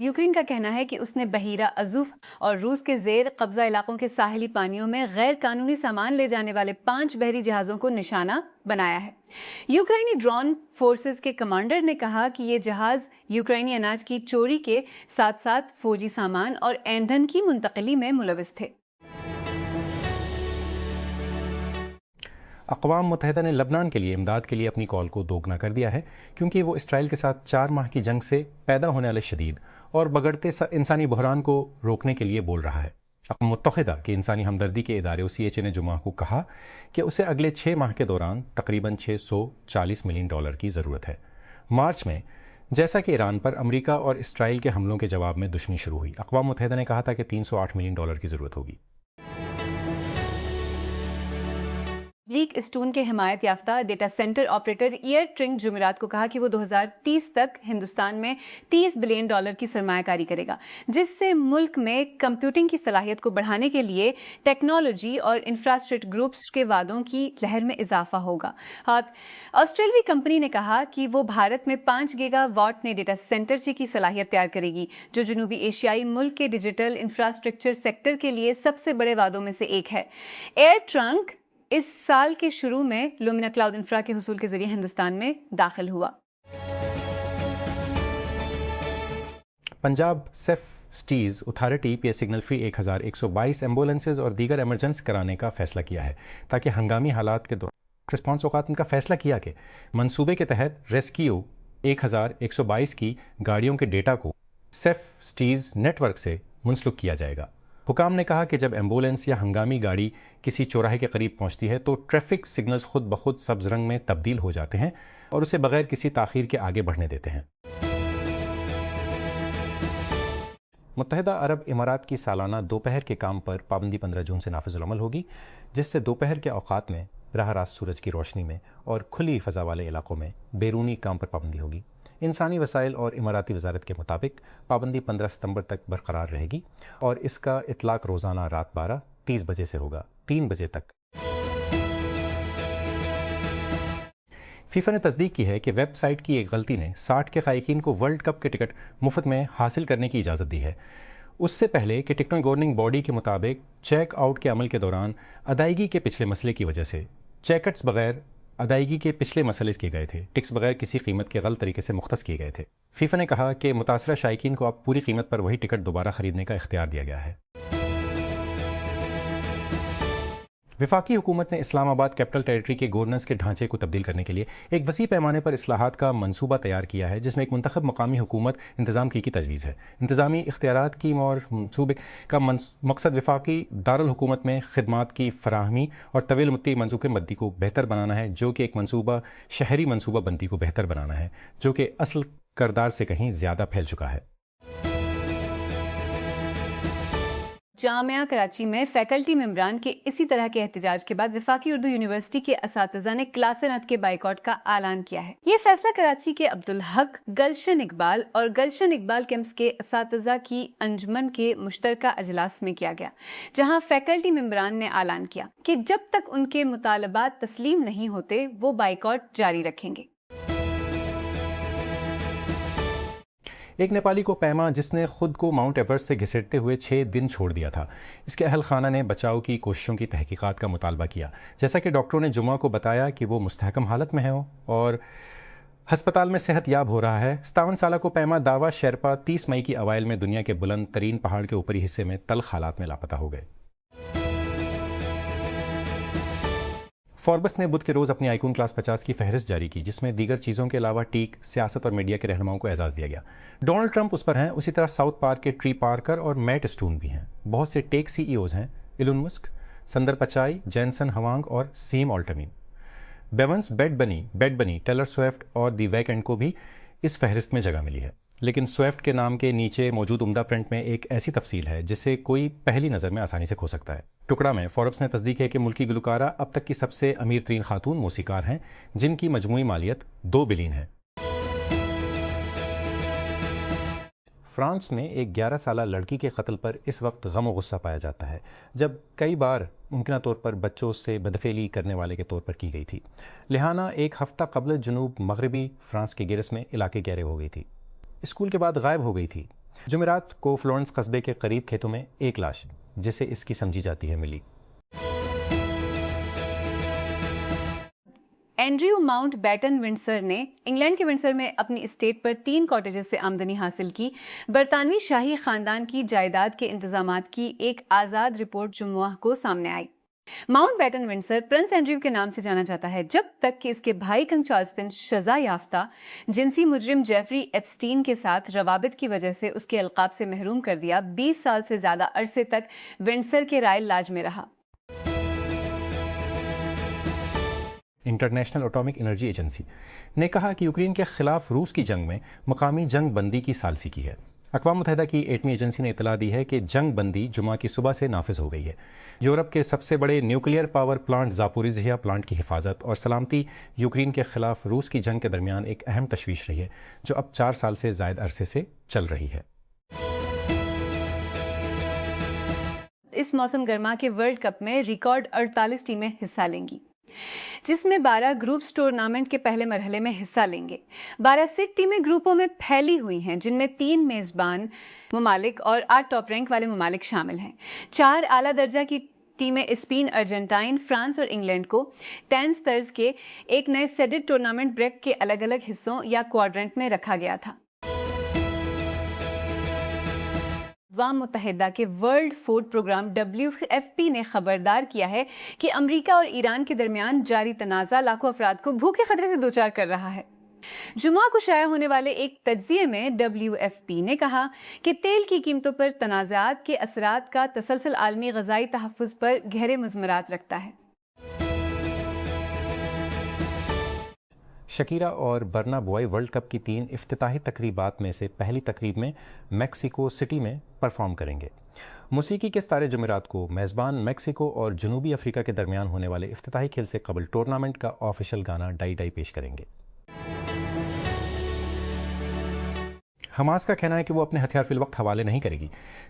Ukraine کا کہنا ہے کہ اس نے بحیرہ ازوف اور روس کے زیر قبضہ علاقوں کے ساحلی پانیوں میں غیر قانونی سامان لے جانے والے 5 بحری جہازوں کو نشانہ بنایا ہے۔ یوکرینی ڈرون فورسز کے کمانڈر نے کہا کہ یہ جہاز یوکرینی اناج کی چوری کے ساتھ ساتھ فوجی سامان اور ایندھن کی منتقلی میں ملوث تھے۔ اقوام متحدہ نے لبنان کے لیے امداد کے لیے اپنی کال کو دوگنا کر دیا ہے، کیونکہ وہ اسرائیل کے ساتھ 4 ماہ کی جنگ سے پیدا ہونے والے شدید اور بگڑتے انسانی بحران کو روکنے کے لیے بول رہا ہے۔ اقوام متحدہ کے انسانی ہمدردی کے ادارے OCHA نے جمعہ کو کہا کہ اسے اگلے 6 ماہ کے دوران تقریباً $640 ملین کی ضرورت ہے۔ مارچ میں جیسا کہ ایران پر امریکہ اور اسرائیل کے حملوں کے جواب میں دشمنی شروع ہوئی، اقوام متحدہ نے کہا تھا کہ $308 ملین کی ضرورت ہوگی۔ بلیک اسٹون کے حمایت یافتہ data centre operator AirTrunk جمعرات کو کہا کہ وہ 2030 تک ہندوستان میں $30 بلین کی سرمایہ کاری کرے گا، جس سے ملک میں کمپیوٹنگ کی صلاحیت کو بڑھانے کے لیے ٹیکنالوجی اور انفراسٹرکچر گروپس کے وعدوں کی لہر میں اضافہ ہوگا۔ آسٹریلوی کمپنی نے کہا کہ وہ بھارت میں 5 گیگا واٹ نے ڈیٹا سینٹر کی صلاحیت تیار کرے گی، جو جنوبی ایشیائی ملک کے ڈیجیٹل انفراسٹرکچر سیکٹر کے لیے سب سے بڑے وعدوں میں سے ایک ہے۔ ایئر ٹرنک اس سال کے شروع میں لومنا کلاؤڈ انفرا کے حصول کے ذریعے ہندوستان میں داخل ہوا۔ Punjab safeties authority P S signal free 1122 ambulances اور دیگر ایمرجنس کرانے کا فیصلہ کیا ہے، تاکہ ہنگامی حالات کے دوران رسپانس اوقات ان کا فیصلہ کیا کہ منصوبے کے تحت ریسکیو 1122 کی گاڑیوں کے ڈیٹا کو سیفٹیز نیٹ ورک سے منسلک کیا جائے گا۔ حکام نے کہا کہ جب ایمبولینس یا ہنگامی گاڑی کسی چوراہے کے قریب پہنچتی ہے تو ٹریفک سگنلز خود بخود سبز رنگ میں تبدیل ہو جاتے ہیں اور اسے بغیر کسی تاخیر کے آگے بڑھنے دیتے ہیں۔ متحدہ عرب امارات کی سالانہ دوپہر کے کام پر پابندی 15 جون سے نافذ العمل ہوگی، جس سے دوپہر کے اوقات میں براہ راست سورج کی روشنی میں اور کھلی فضا والے علاقوں میں بیرونی کام پر پابندی ہوگی۔ انسانی وسائل اور اماراتی وزارت کے مطابق پابندی 15 ستمبر تک برقرار رہے گی اور اس کا اطلاق روزانہ رات 12:30 بجے سے ہوگا 3 بجے تک۔ فیفا نے تصدیق کی ہے کہ ویب سائٹ کی ایک غلطی نے 60 کے قائقین کو ورلڈ کپ کے ٹکٹ مفت میں حاصل کرنے کی اجازت دی ہے، اس سے پہلے کہ ٹکٹوں گورننگ باڈی کے مطابق چیک آؤٹ کے عمل کے دوران ادائیگی کے پچھلے مسئلے کی وجہ سے چیکٹس بغیر ادائیگی کے پچھلے مسئلے کیے گئے تھے، ٹکس بغیر کسی قیمت کے غلط طریقے سے مختص کیے گئے تھے۔ فیفا نے کہا کہ متاثرہ شائقین کو اب پوری قیمت پر وہی ٹکٹ دوبارہ خریدنے کا اختیار دیا گیا ہے۔ وفاقی حکومت نے اسلام آباد کیپٹل ٹیریٹری کے گورننس کے ڈھانچے کو تبدیل کرنے کے لیے ایک وسیع پیمانے پر اصلاحات کا منصوبہ تیار کیا ہے، جس میں ایک منتخب مقامی حکومت انتظام کی تجویز ہے۔ انتظامی اختیارات کی اور منصوبے کا مقصد وفاقی دارالحکومت میں خدمات کی فراہمی اور طویل مدتی منصوبہ بندی کو بہتر بنانا ہے، جو کہ ایک منصوبہ شہری منصوبہ بندی کو بہتر بنانا ہے، جو کہ اصل کردار سے کہیں زیادہ پھیل چکا ہے۔ جامعہ کراچی میں فیکلٹی ممبران کے اسی طرح کے احتجاج کے بعد وفاقی اردو یونیورسٹی کے اساتذہ نے کلاس نت کے بائیکاٹ کا اعلان کیا ہے۔ یہ فیصلہ کراچی کے عبدالحق، گلشن اقبال اور گلشن اقبال کیمپس کے اساتذہ کی انجمن کے مشترکہ اجلاس میں کیا گیا، جہاں فیکلٹی ممبران نے اعلان کیا کہ جب تک ان کے مطالبات تسلیم نہیں ہوتے وہ بائیکاٹ جاری رکھیں گے۔ ایک نیپالی کو پیما، جس نے خود کو ماؤنٹ ایورسٹ سے گھسیٹتے ہوئے 6 دن چھوڑ دیا تھا، اس کے اہل خانہ نے بچاؤ کی کوششوں کی تحقیقات کا مطالبہ کیا، جیسا کہ ڈاکٹروں نے جمعہ کو بتایا کہ وہ مستحکم حالت میں ہے اور ہسپتال میں صحت یاب ہو رہا ہے۔ 57 سالہ کو پیما داوا شیرپا 30 مئی کی اوائل میں دنیا کے بلند ترین پہاڑ کے اوپری حصے میں تلخ حالات میں لاپتہ ہو گئے۔ فوربس نے بدھ کے روز اپنی آئیکون کلاس 50 کی فہرست جاری کی، جس میں دیگر چیزوں کے علاوہ ٹیک، سیاست اور میڈیا کے رہنماؤں کو اعزاز دیا گیا۔ ڈونلڈ ٹرمپ اس پر ہیں، اسی طرح ساؤتھ پارک کے ٹری پارکر اور میٹ اسٹون بھی ہیں۔ بہت سے ٹیک CEOs ہیں، ایلون مسک، سندر پچائی، جینسن ہوانگ اور سیم آلٹمین۔ بیونس، بیڈ بنی، ٹیلر سوئفٹ اور دی ویکنڈ کو بھی اس فہرست میں جگہ ملی ہے، لیکن سوئفٹ کے نام کے نیچے موجود عمدہ پرنٹ میں ایک ایسی تفصیل ہے جسے کوئی پہلی نظر میں آسانی سے کھو سکتا ہے۔ ٹکڑا میں فوربس نے تصدیق ہے کہ ملکی گلوکارہ اب تک کی سب سے امیر ترین خاتون موسیقار ہیں، جن کی مجموعی مالیت 2 بلین ہے۔ فرانس میں ایک 11 سالہ لڑکی کے قتل پر اس وقت غم و غصہ پایا جاتا ہے، جب کئی بار ممکنہ طور پر بچوں سے بدفعلی کرنے والے کے طور پر کی گئی تھی۔ لہانا ایک ہفتہ قبل جنوب مغربی فرانس کے گرس میں علاقے گیرے ہو گئی تھی، اسکول کے بعد غائب ہو گئی تھی۔ جمعرات کو فلورنس قصبے کے قریب کھیتوں میں ایک لاش جسے اس کی سمجھی جاتی ہے ملی۔ اینڈریو ماؤنٹ بیٹن ونڈسر نے انگلینڈ کے ونڈسر میں اپنی اسٹیٹ پر 3 کاٹیجز سے آمدنی حاصل کی۔ برطانوی شاہی خاندان کی جائیداد کے انتظامات کی ایک آزاد رپورٹ جمعہ کو سامنے آئی۔ Mountbatten Windsor Prince Andrew کے نام سے جانا جاتا ہے، جب تک کہ اس کے بھائی کنگ چارلسٹن سزا یافتہ جنسی مجرم جیفری ایپسٹین کے ساتھ روابط کی وجہ سے اس کے القاب سے محروم کر دیا۔ 20 سال سے زیادہ عرصے تک ونڈسر کے رائل لاج میں رہا۔ انٹرنیشنل اٹامک انرجی ایجنسی نے کہا کہ یوکرین کے خلاف روس کی جنگ میں مقامی جنگ بندی کی ثالثی کی ہے۔ اقوام متحدہ کی ایٹمی ایجنسی نے اطلاع دی ہے کہ جنگ بندی جمعہ کی صبح سے نافذ ہو گئی ہے۔ یورپ کے سب سے بڑے نیوکلیئر پاور پلانٹ زاپوریزھیا پلانٹ کی حفاظت اور سلامتی یوکرین کے خلاف روس کی جنگ کے درمیان ایک اہم تشویش رہی ہے، جو اب 4 سال سے زائد عرصے سے چل رہی ہے۔ اس موسم گرما کے ورلڈ کپ میں ریکارڈ 48 ٹیمیں حصہ لیں گی، جس میں 12 گروپس ٹورنامنٹ کے پہلے مرحلے میں حصہ لیں گے۔ 12 سیٹ ٹیمیں گروپوں میں پھیلی ہوئی ہیں، جن میں 3 میزبان ممالک اور 8 ٹاپ رینک والے ممالک شامل ہیں۔ 4 اعلیٰ درجہ کی ٹیمیں اسپین، ارجنٹائن، فرانس اور انگلینڈ کو ٹینس طرز کے ایک نئے سیڈڈ ٹورنامنٹ بریک کے الگ الگ حصوں یا کوارڈرنٹ میں رکھا گیا تھا۔ اقوام متحدہ کے ورلڈ فوڈ پروگرام WFP نے خبردار کیا ہے کہ امریکہ اور ایران کے درمیان جاری تنازع لاکھوں افراد کو بھوک کے خطرے سے دوچار کر رہا ہے۔ جمعہ کو شائع ہونے والے ایک تجزیے میں WFP نے کہا کہ تیل کی قیمتوں پر تنازعات کے اثرات کا تسلسل عالمی غذائی تحفظ پر گہرے مضمرات رکھتا ہے۔ شکیرا اور برنا بوائے ورلڈ کپ کی 3 افتتاحی تقریبات میں سے پہلی تقریب میں میکسیکو سٹی میں پرفارم کریں گے۔ موسیقی کے ستارے جمعرات کو میزبان میکسیکو اور جنوبی افریقہ کے درمیان ہونے والے افتتاحی کھیل سے قبل ٹورنامنٹ کا آفیشیل گانا ڈائی ڈائی پیش کریں گے۔ حماس کا کہنا ہے کہ وہ اپنے ہتھیار فی الوقت حوالے نہیں کرے گی،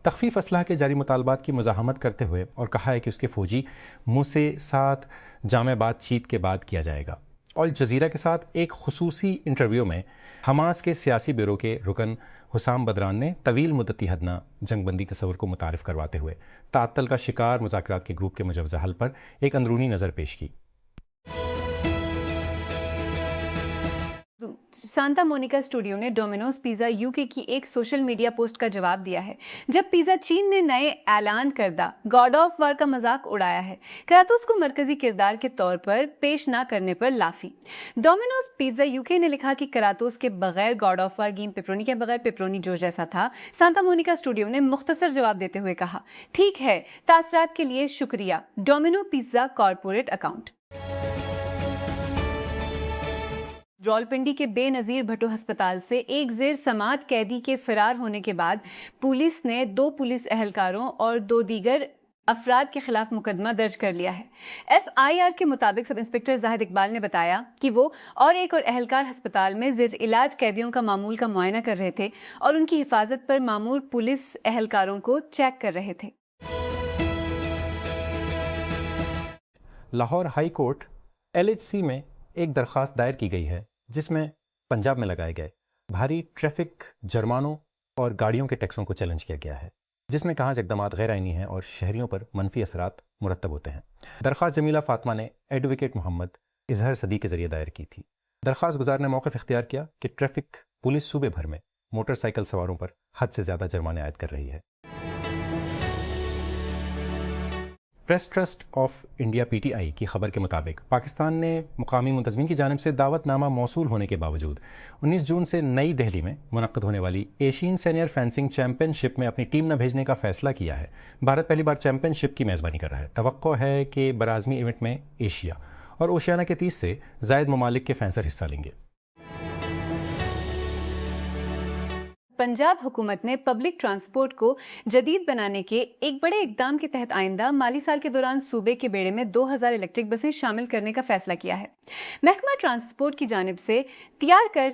تخفیف اسلحہ کے جاری مطالبات کی مزاحمت کرتے ہوئے، اور کہا ہے کہ اس کے فوجی منہ سے ساتھ جامع بات چیت کے بعد کیا جائے گا۔ الجزیرہ کے ساتھ ایک خصوصی انٹرویو میں حماس کے سیاسی بیورو کے رکن حسام بدران نے طویل مدتی ہدنہ جنگ بندی تصور کو متعارف کرواتے ہوئے تعطل کا شکار مذاکرات کے گروپ کے مجوزہ حل پر ایک اندرونی نظر پیش کی۔ سانتا مونیکا اسٹوڈیو نے ڈومینوز پیزا UK کی ایک سوشل میڈیا پوسٹ کا جواب دیا ہے، جب پیزا چین نے نئے اعلان کردہ گاڈ آف وار کا مذاق اڑایا ہے، کراتوس کو مرکزی کردار کے طور پر پیش نہ کرنے پر لافی۔ ڈومینوز پیزا UK نے لکھا کہ کراتوس کے بغیر God of War game pepperoni کے بغیر پیپرونی جو جیسا تھا۔ سانتا مونیکا اسٹوڈیو نے مختصر جواب دیتے ہوئے کہا، ٹھیک ہے، تاثرات کے لیے شکریہ، domino pizza corporate account. Rawalpindi کے بے نظیر بھٹو ہسپتال سے ایک زیر سماعت قیدی کے فرار ہونے کے بعد پولیس نے 2 پولیس اہلکاروں اور 2 دیگر افراد کے خلاف مقدمہ درج کر لیا ہے۔ FIR کے مطابق سب انسپکٹر زاہد اقبال نے بتایا کہ وہ اور ایک اور اہلکار ہسپتال میں زیر علاج قیدیوں کا معمول کا معائنہ کر رہے تھے اور ان کی حفاظت پر مامور پولیس اہلکاروں کو چیک کر رہے تھے۔ لاہور ہائی کورٹ LHC میں ایک درخواست دائر کی گئی ہے جس میں پنجاب میں لگائے گئے بھاری ٹریفک جرمانوں اور گاڑیوں کے ٹیکسوں کو چیلنج کیا گیا ہے، جس میں کہاں اقدامات غیر آئینی ہیں اور شہریوں پر منفی اثرات مرتب ہوتے ہیں۔ درخواست جمیلہ فاطمہ نے ایڈوکیٹ محمد اظہر صدیق کے ذریعے دائر کی تھی۔ درخواست گزار نے موقف اختیار کیا کہ ٹریفک پولیس صوبے بھر میں موٹر سائیکل سواروں پر حد سے زیادہ جرمانے عائد کر رہی ہے۔ Press trust of India PTI کی خبر کے مطابق پاکستان نے مقامی منتظمین کی جانب سے دعوت نامہ موصول ہونے کے باوجود 19 جون سے نئی دہلی میں منعقد ہونے والی ایشین سینئر فینسنگ چیمپئن شپ میں اپنی ٹیم نہ بھیجنے کا فیصلہ کیا ہے۔ بھارت پہلی بار چیمپئن شپ کی میزبانی کر رہا ہے۔ توقع ہے کہ براعظمی ایونٹ میں ایشیا اور اوشیانہ کے 30 سے زائد ممالک کے فینسر حصہ لیں گے۔ پنجاب حکومت نے پبلک ٹرانسپورٹ کو جدید بنانے کے ایک بڑے اقدام کے تحت آئندہ مالی سال کے دوران صوبے کے بیڑے میں 2000 الیکٹرک بسیں شامل کرنے کا فیصلہ کیا ہے۔ محکمہ ٹرانسپورٹ کی جانب سے تیار کر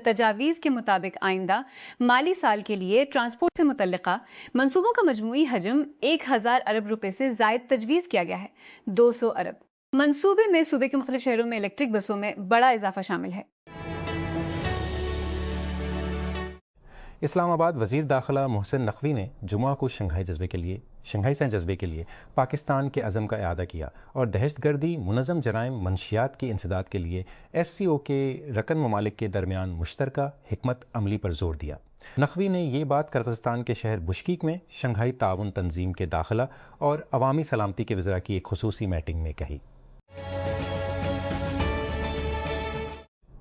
تجاویز کے مطابق آئندہ مالی سال کے لیے ٹرانسپورٹ سے متعلقہ منصوبوں کا مجموعی حجم 1000 ارب روپے سے زائد تجویز کیا گیا ہے۔ 200 ارب منصوبے میں صوبے کے مختلف شہروں میں الیکٹرک بسوں میں بڑا اضافہ شامل ہے۔ اسلام آباد وزیر داخلہ محسن نقوی نے جمعہ کو شنگھائی سے جذبے کے لیے پاکستان کے عزم کا اعادہ کیا اور دہشت گردی، منظم جرائم، منشیات کی انسداد کے لیے SCO کے رکن ممالک کے درمیان مشترکہ حکمت عملی پر زور دیا۔ نقوی نے یہ بات قرغیزستان کے شہر بشکیک میں شنگھائی تعاون تنظیم کے داخلہ اور عوامی سلامتی کے وزراء کی ایک خصوصی میٹنگ میں کہی۔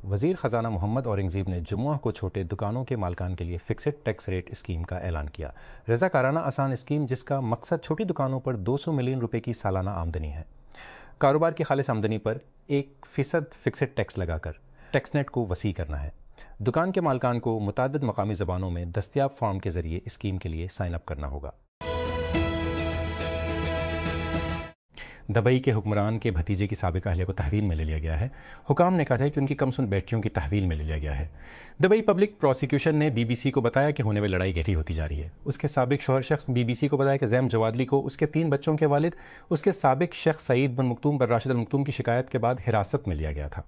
وزیر خزانہ محمد اورنگزیب نے جمعہ کو چھوٹے دکانوں کے مالکان کے لیے فکسڈ ٹیکس ریٹ اسکیم کا اعلان کیا۔ رضاکارانہ آسان اسکیم جس کا مقصد چھوٹی دکانوں پر 200 ملین روپے کی سالانہ آمدنی ہے۔ کاروبار کی خالص آمدنی پر 1% فکسڈ ٹیکس لگا کر ٹیکس نیٹ کو وسیع کرنا ہے۔ دکان کے مالکان کو متعدد مقامی زبانوں میں دستیاب فارم کے ذریعے اسکیم کے لیے سائن اپ کرنا ہوگا۔ دبئی کے حکمران کے بھتیجے کی سابق اہلیہ کو تحویل میں لے لیا گیا ہے۔ حکام نے کہا ہے کہ ان کی کمسن بیٹیوں کی تحویل میں لے لیا گیا ہے۔ دبئی پبلک پروسیکیوشن نے BBC کو بتایا کہ ہونے والی لڑائی گہری ہوتی جا رہی ہے۔ اس کے سابق شوہر شخص BBC کو بتایا کہ زیم جوادلی کو اس کے 3 بچوں کے والد اس کے سابق شخص سعید بن مکتوم بن راشد المکتوم کی شکایت کے بعد حراست میں لیا گیا تھا۔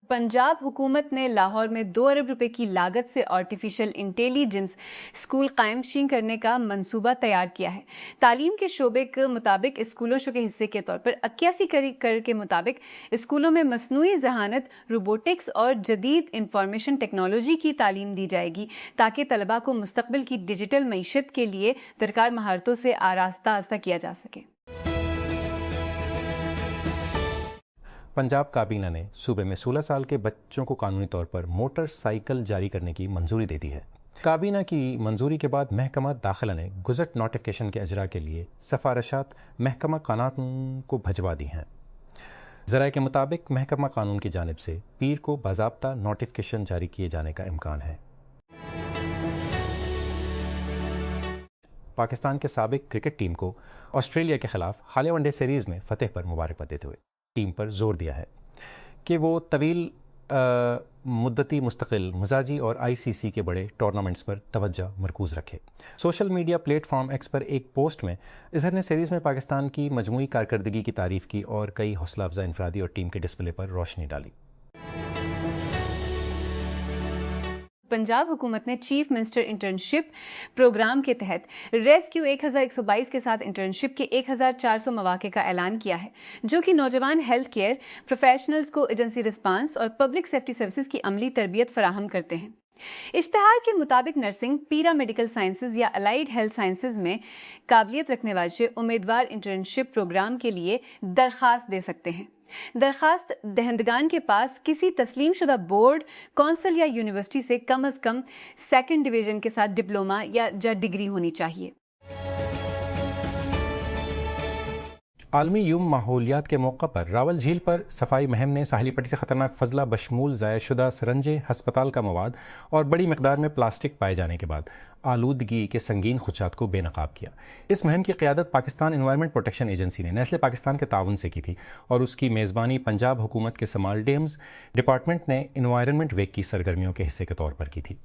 پنجاب حکومت نے لاہور میں 2 ارب روپے کی لاگت سے آرٹیفیشل انٹیلیجنس اسکول قائم کرنے کا منصوبہ تیار کیا ہے۔ تعلیم کے شعبے کے مطابق اسکولوں کے حصے کے طور پر 81 کروڑ کے مطابق اسکولوں میں مصنوعی ذہانت، روبوٹکس اور جدید انفارمیشن ٹیکنالوجی کی تعلیم دی جائے گی تاکہ طلباء کو مستقبل کی ڈیجیٹل معیشت کے لیے درکار مہارتوں سے آراستہ کیا جا سکے۔ پنجاب کابینہ نے صوبے میں 16 سال کے بچوں کو قانونی طور پر موٹر سائیکل جاری کرنے کی منظوری دے دی ہے۔ کابینہ کی منظوری کے بعد محکمہ داخلہ نے گزٹ نوٹیفکیشن کے اجرا کے لیے سفارشات محکمہ قانون کو بھجوا دی ہیں۔ ذرائع کے مطابق محکمہ قانون کی جانب سے پیر کو باضابطہ نوٹیفکیشن جاری کیے جانے کا امکان ہے۔ پاکستان کے سابق کرکٹ ٹیم کو آسٹریلیا کے خلاف حالیہ ون ڈے سیریز میں فتح پر مبارکباد دیتے ہوئے ٹیم پر زور دیا ہے کہ وہ طویل مدتی مستقل مزاجی اور ICC کے بڑے ٹورنامنٹس پر توجہ مرکوز رکھے۔ Social media platform X پر ایک پوسٹ میں اظہر نے سیریز میں پاکستان کی مجموعی کارکردگی کی تعریف کی اور کئی حوصلہ افزا انفرادی اور ٹیم کے ڈسپلے پر روشنی ڈالی۔ پنجاب حکومت نے چیف منسٹر انٹرنشپ پروگرام کے تحت ریسکیو 1122 کے ساتھ انٹرنشپ کے 1400 مواقع کا اعلان کیا ہے، جو کہ نوجوان ہیلتھ کیئر پروفیشنلز کو ایجنسی رسپانس اور پبلک سیفٹی سروسز کی عملی تربیت فراہم کرتے ہیں۔ اشتہار کے مطابق نرسنگ، پیرا میڈیکل سائنسز یا الائیڈ ہیلتھ سائنسز میں قابلیت رکھنے والے امیدوار انٹرنشپ پروگرام کے لیے درخواست دے سکتے ہیں۔ درخواست دہندگان کے پاس کسی تسلیم شدہ بورڈ، کونسل یا یونیورسٹی سے کم از کم 2nd ڈویژن کے ساتھ ڈپلوما یا ڈگری ہونی چاہیے۔ عالمی یوم ماحولیات کے موقع پر راول جھیل پر صفائی مہم نے ساحلی پٹی سے خطرناک فضلہ بشمول ضائع شدہ سرنجیں، ہسپتال کا مواد اور بڑی مقدار میں پلاسٹک پائے جانے کے بعد آلودگی کے سنگین خدشات کو بے نقاب کیا۔ اس مہم کی قیادت پاکستان انوائرمنٹ پروٹیکشن ایجنسی نے نیسلے پاکستان کے تعاون سے کی تھی اور اس کی میزبانی پنجاب حکومت کے سمال ڈیمز ڈپارٹمنٹ نے انوائرمنٹ ویک کی سرگرمیوں کے حصے کے طور پر کی تھی۔